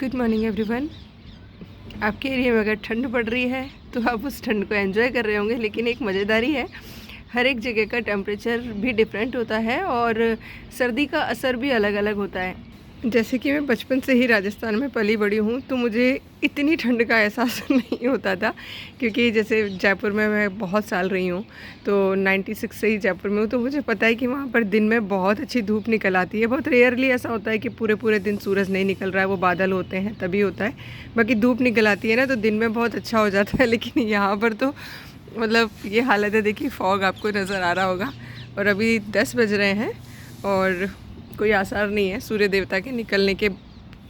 Good morning everyone. आपके area में अगर ठंड पड़ रही है तो आप उस ठंड को एंजॉय कर रहे होंगे, लेकिन एक मज़ेदारी है, हर एक जगह का टेम्परेचर भी डिफरेंट होता है और सर्दी का असर भी अलग अलग होता है। जैसे कि मैं बचपन से ही राजस्थान में पली बड़ी हूँ, तो मुझे इतनी ठंड का एहसास नहीं होता था, क्योंकि जैसे जयपुर में मैं बहुत साल रही हूँ, तो 96 से ही जयपुर में हूँ, तो मुझे पता है कि वहाँ पर दिन में बहुत अच्छी धूप निकल आती है। बहुत रेयरली ऐसा होता है कि पूरे पूरे दिन सूरज नहीं निकल रहा है, वो बादल होते हैं तभी होता है, बाकी धूप निकल आती है ना, तो दिन में बहुत अच्छा हो जाता है। लेकिन यहाँ पर तो मतलब ये हालत है। देखिए, फॉग आपको नज़र आ रहा होगा और अभी 10 बज रहे हैं और कोई आसार नहीं है सूर्य देवता के निकलने के।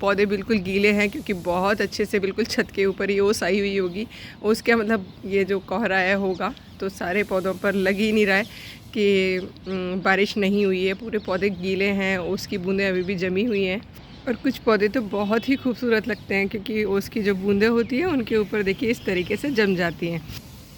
पौधे बिल्कुल गीले हैं, क्योंकि बहुत अच्छे से बिल्कुल छत के ऊपर ही ओस आई हुई होगी। ओस क्या मतलब, ये जो कोहरा है होगा, तो सारे पौधों पर लग ही नहीं रहा है कि बारिश नहीं हुई है। पूरे पौधे गीले हैं, ओस की बूंदें अभी भी जमी हुई हैं। और कुछ पौधे तो बहुत ही खूबसूरत लगते हैं, क्योंकि ओस की जो बूंदें होती हैं उनके ऊपर देखिए इस तरीके से जम जाती हैं।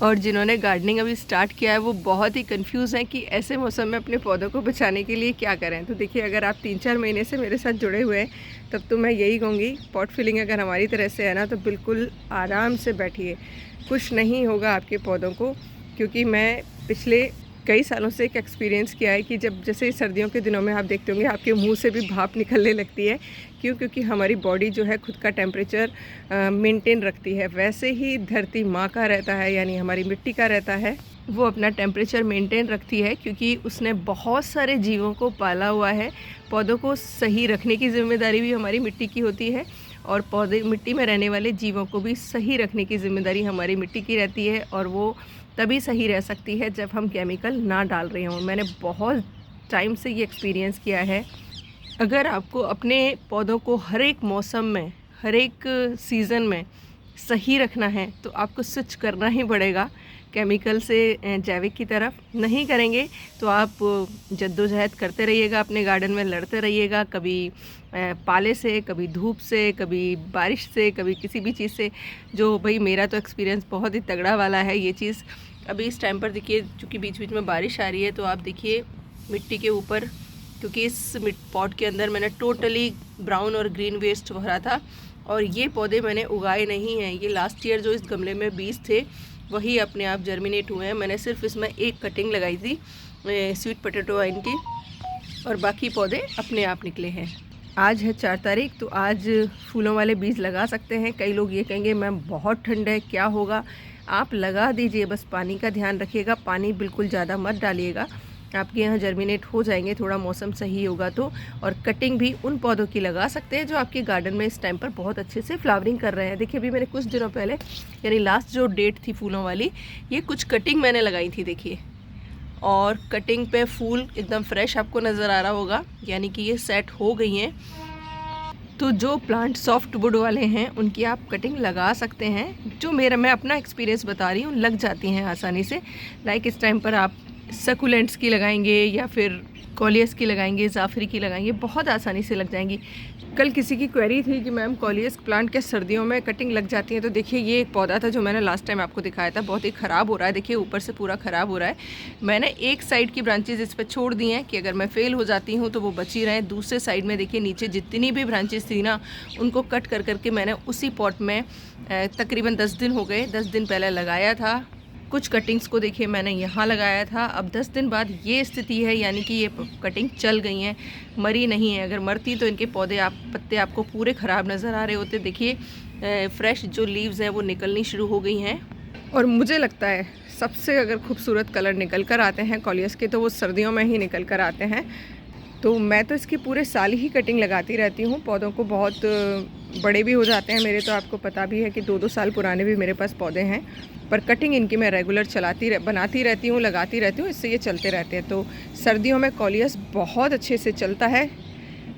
और जिन्होंने गार्डनिंग अभी स्टार्ट किया है वो बहुत ही कंफ्यूज हैं कि ऐसे मौसम में अपने पौधों को बचाने के लिए क्या करें। तो देखिए, अगर आप 3-4 महीने से मेरे साथ जुड़े हुए हैं, तब तो मैं यही कहूँगी, पॉट फिलिंग अगर हमारी तरह से है ना, तो बिल्कुल आराम से बैठिए, कुछ नहीं होगा आपके पौधों को। क्योंकि मैं पिछले कई सालों से एक एक्सपीरियंस किया है कि जब जैसे सर्दियों के दिनों में आप देखते होंगे आपके मुंह से भी भाप निकलने लगती है। क्योंकि हमारी बॉडी जो है खुद का टेम्परेचर मेंटेन रखती है, वैसे ही धरती माँ का रहता है, यानी हमारी मिट्टी का रहता है, वो अपना टेम्परेचर मेंटेन रखती है, क्योंकि उसने बहुत सारे जीवों को पाला हुआ है। पौधों को सही रखने की जिम्मेदारी भी हमारी मिट्टी की होती है, और पौधे मिट्टी में रहने वाले जीवों को भी सही रखने की जिम्मेदारी हमारी मिट्टी की रहती है। और वो तभी सही रह सकती है जब हम केमिकल ना डाल रहे हों। मैंने बहुत टाइम से ये एक्सपीरियंस किया है। अगर आपको अपने पौधों को हर एक मौसम में, हर एक सीज़न में सही रखना है, तो आपको स्विच करना ही पड़ेगा केमिकल से जैविक की तरफ। नहीं करेंगे तो आप जद्दोजहद करते रहिएगा, अपने गार्डन में लड़ते रहिएगा, कभी पाले से, कभी धूप से, कभी बारिश से, कभी किसी भी चीज़ से। जो भाई मेरा तो एक्सपीरियंस बहुत ही तगड़ा वाला है ये चीज़। अभी इस टाइम पर देखिए, चूँकि बीच बीच में बारिश आ रही है, तो आप देखिए मिट्टी के ऊपर, क्योंकि इस पॉट के अंदर मैंने टोटली ब्राउन और ग्रीन वेस्ट भरा था, और ये पौधे मैंने उगाए नहीं हैं। ये लास्ट ईयर जो इस गमले में बीज थे वही अपने आप जर्मिनेट हुए हैं। मैंने सिर्फ इसमें एक कटिंग लगाई थी स्वीट पोटैटो वाइन की, और बाकी पौधे अपने आप निकले हैं। आज है 4 तारीख, तो आज फूलों वाले बीज लगा सकते हैं। कई लोग ये कहेंगे मैम बहुत ठंड है, क्या होगा? आप लगा दीजिए, बस पानी का ध्यान रखिएगा, पानी बिल्कुल ज़्यादा मत डालिएगा, आपके यहाँ जर्मिनेट हो जाएंगे, थोड़ा मौसम सही होगा तो। और कटिंग भी उन पौधों की लगा सकते हैं जो आपके गार्डन में इस टाइम पर बहुत अच्छे से फ्लावरिंग कर रहे हैं। देखिए, अभी मैंने कुछ दिनों पहले, यानी लास्ट जो डेट थी फूलों वाली, ये कुछ कटिंग मैंने लगाई थी, देखिए, और कटिंग पे फूल एकदम फ्रेश आपको नज़र आ रहा होगा, यानी कि ये सेट हो गई हैं। तो जो प्लांट सॉफ्ट वुड वाले हैं उनकी आप कटिंग लगा सकते हैं। जो मैं अपना एक्सपीरियंस बता रही हूँ, लग जाती हैं आसानी से। लाइक इस टाइम पर आप सकुलेंट्स की लगाएंगे या फिर कॉलियस की लगाएंगे, जाफरी की लगाएंगे, बहुत आसानी से लग जाएंगी। कल किसी की क्वेरी थी कि मैम कॉलियस प्लांट के सर्दियों में कटिंग लग जाती है। तो देखिए, ये एक पौधा था जो मैंने लास्ट टाइम आपको दिखाया था, बहुत ही ख़राब हो रहा है। देखिए, ऊपर से पूरा ख़राब हो रहा है। मैंने एक साइड की ब्रांचेज इस पर छोड़ दी हैं कि अगर मैं फेल हो जाती हूँ तो वो बची रहें। दूसरे साइड में देखिए, नीचे जितनी भी ब्रांचेज थी ना, उनको कट कर करके मैंने उसी पॉट में तकरीबन 10 दिन हो गए, 10 दिन पहले लगाया था। कुछ कटिंग्स को देखिए मैंने यहाँ लगाया था। अब 10 दिन बाद ये स्थिति है, यानी कि ये कटिंग चल गई हैं, मरी नहीं है। अगर मरती तो इनके पत्ते आपको पूरे ख़राब नज़र आ रहे होते। देखिए, फ्रेश जो लीव्स हैं वो निकलनी शुरू हो गई हैं। और मुझे लगता है सबसे अगर खूबसूरत कलर निकल कर आते हैं कॉलियस के, तो वो सर्दियों में ही निकल कर आते हैं। तो मैं तो इसकी पूरे साल ही कटिंग लगाती रहती हूँ। पौधों को बहुत बड़े भी हो जाते हैं मेरे, तो आपको पता भी है कि 2-2 साल पुराने भी मेरे पास पौधे हैं, पर कटिंग इनकी मैं रेगुलर बनाती रहती हूँ, लगाती रहती हूँ, इससे ये चलते रहते हैं। तो सर्दियों में कॉलियस बहुत अच्छे से चलता है।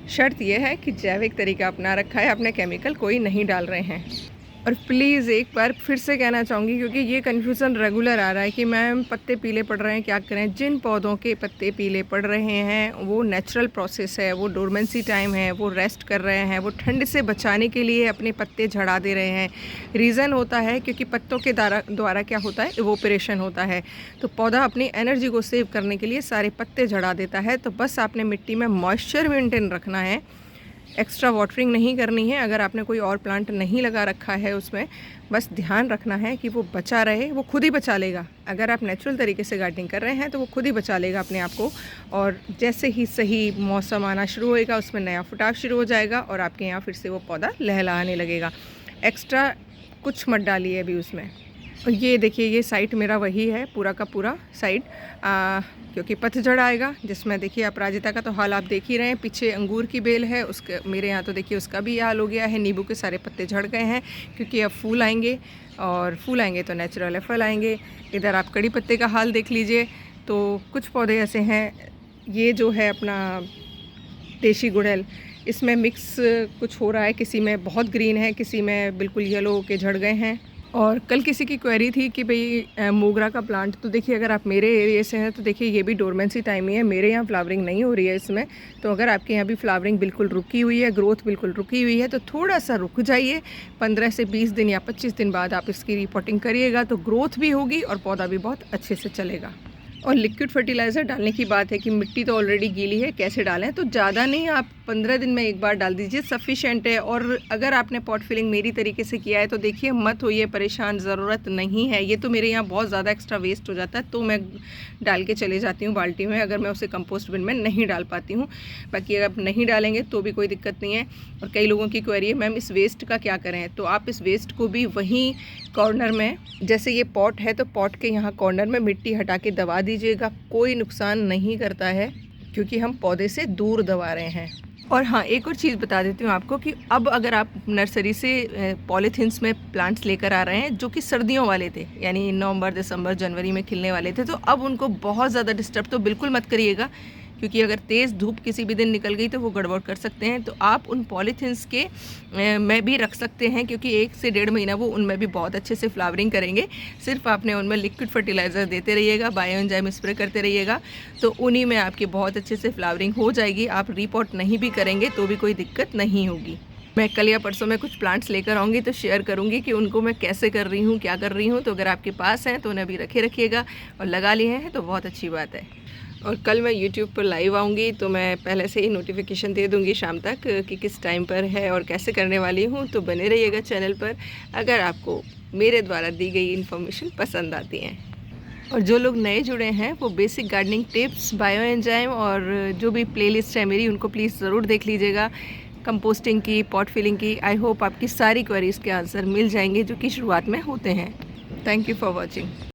शर्त यह है कि जैविक तरीका अपना रखा है, अपने केमिकल कोई नहीं डाल रहे हैं। और प्लीज़ एक बार फिर से कहना चाहूँगी, क्योंकि ये कन्फ्यूज़न रेगुलर आ रहा है कि मैम पत्ते पीले पड़ रहे हैं, क्या करें? जिन पौधों के पत्ते पीले पड़ रहे हैं वो नेचुरल प्रोसेस है, वो डोरमेंसी टाइम है, वो रेस्ट कर रहे हैं, वो ठंड से बचाने के लिए अपने पत्ते झड़ा दे रहे हैं। रीज़न होता है क्योंकि पत्तों के द्वारा क्या होता है, इवोपरेशन होता है। तो पौधा अपनी एनर्जी को सेव करने के लिए सारे पत्ते झड़ा देता है। तो बस आपने मिट्टी में मॉइस्चर मेंटेन रखना है, एक्स्ट्रा वाटरिंग नहीं करनी है। अगर आपने कोई और प्लांट नहीं लगा रखा है उसमें, बस ध्यान रखना है कि वो बचा रहे, वो खुद ही बचा लेगा। अगर आप नेचुरल तरीके से गार्डनिंग कर रहे हैं तो वो खुद ही बचा लेगा अपने आप को, और जैसे ही सही मौसम आना शुरू होएगा उसमें नया फुटाव शुरू हो जाएगा और आपके यहाँ फिर से वो पौधा लहलहाने लगेगा। एक्स्ट्रा कुछ मत डालिए अभी उसमें। और ये देखिए, ये साइड मेरा वही है पूरा का पूरा साइड, क्योंकि पतझड़ आएगा जिसमें देखिए अपराजिता का तो हाल आप देख ही रहे हैं। पीछे अंगूर की बेल है, उसके मेरे यहाँ तो देखिए उसका भी हाल हो गया है। नींबू के सारे पत्ते झड़ गए हैं क्योंकि अब फूल आएंगे, और फूल आएंगे तो नेचुरल है फल आएंगे। इधर आप कड़ी पत्ते का हाल देख लीजिए। तो कुछ पौधे ऐसे हैं, ये जो है अपना देशी गुड़हल, इसमें मिक्स कुछ हो रहा है, किसी में बहुत ग्रीन है, किसी में बिल्कुल येलो के झड़ गए हैं। और कल किसी की क्वेरी थी कि भाई मोगरा का प्लांट, तो देखिए अगर आप मेरे एरिया से हैं तो देखिए ये भी डोरमेंसी टाइम ही है, मेरे यहाँ फ्लावरिंग नहीं हो रही है इसमें। तो अगर आपके यहाँ भी फ्लावरिंग बिल्कुल रुकी हुई है, ग्रोथ बिल्कुल रुकी हुई है, तो थोड़ा सा रुक जाइए। 15 से 20 दिन या 25 दिन बाद आप इसकी रिपोर्टिंग करिएगा तो ग्रोथ भी होगी और पौधा भी बहुत अच्छे से चलेगा। और लिक्विड फर्टिलाइज़र डालने की बात है कि मिट्टी तो ऑलरेडी गीली है, कैसे डालें, तो ज़्यादा नहीं, आप 15 दिन में एक बार डाल दीजिए, सफिशेंट है। और अगर आपने पॉट फिलिंग मेरी तरीके से किया है तो देखिए मत होइए परेशान, ज़रूरत नहीं है। ये तो मेरे यहाँ बहुत ज़्यादा एक्स्ट्रा वेस्ट हो जाता है तो मैं डाल के चले जाती हूँ बाल्टी में, अगर मैं उसे कंपोस्ट बिन में नहीं डाल पाती हूँ। बाकी अगर आप नहीं डालेंगे तो भी कोई दिक्कत नहीं है। और कई लोगों की क्वेरी है, मैम इस वेस्ट का क्या करें, तो आप इस वेस्ट को भी वहीं कॉर्नर में, जैसे ये पॉट है तो पॉट के यहाँ कॉर्नर में मिट्टी हटा के दबा दीजिएगा, कोई नुकसान नहीं करता है क्योंकि हम पौधे से दूर दबा रहे हैं। और हाँ, एक और चीज़ बता देती हूँ आपको कि अब अगर आप नर्सरी से पॉलीथिन्स में प्लांट्स लेकर आ रहे हैं जो कि सर्दियों वाले थे, यानी नवंबर, दिसंबर, जनवरी में खिलने वाले थे, तो अब उनको बहुत ज़्यादा डिस्टर्ब तो बिल्कुल मत करिएगा, क्योंकि अगर तेज़ धूप किसी भी दिन निकल गई तो वो गड़बड़ कर सकते हैं। तो आप उन पॉलीथिन्स के में भी रख सकते हैं, क्योंकि 1 से 1.5 महीना वो उनमें भी बहुत अच्छे से फ्लावरिंग करेंगे। सिर्फ आपने उनमें लिक्विड फर्टिलाइज़र देते रहिएगा, बायो एंजाइम स्प्रे करते रहिएगा, तो उन्हीं में आपकी बहुत अच्छे से फ्लावरिंग हो जाएगी। आप रिपोर्ट नहीं भी करेंगे तो भी कोई दिक्कत नहीं होगी। मैं कल या परसों में कुछ प्लांट्स लेकर आऊँगी तो शेयर करूँगी कि उनको मैं कैसे कर रही हूँ, क्या कर रही हूँ। तो अगर आपके पास हैं तो उन्हें अभी रखिएगा, और लगा लिए हैं तो बहुत अच्छी बात है। और कल मैं YouTube पर लाइव आऊँगी तो मैं पहले से ही नोटिफिकेशन दे दूँगी शाम तक कि किस टाइम पर है और कैसे करने वाली हूँ। तो बने रहिएगा चैनल पर अगर आपको मेरे द्वारा दी गई इन्फॉर्मेशन पसंद आती हैं। और जो लोग नए जुड़े हैं वो basic gardening tips, bio enzyme और जो भी प्लेलिस्ट है मेरी, उनको प्लीज़ ज़रूर देख लीजिएगा। कंपोस्टिंग की, पॉट फिलिंग की, आई होप आपकी सारी क्वेरीज़ के आंसर मिल जाएंगे जो कि शुरुआत में होते हैं। Thank you for watching.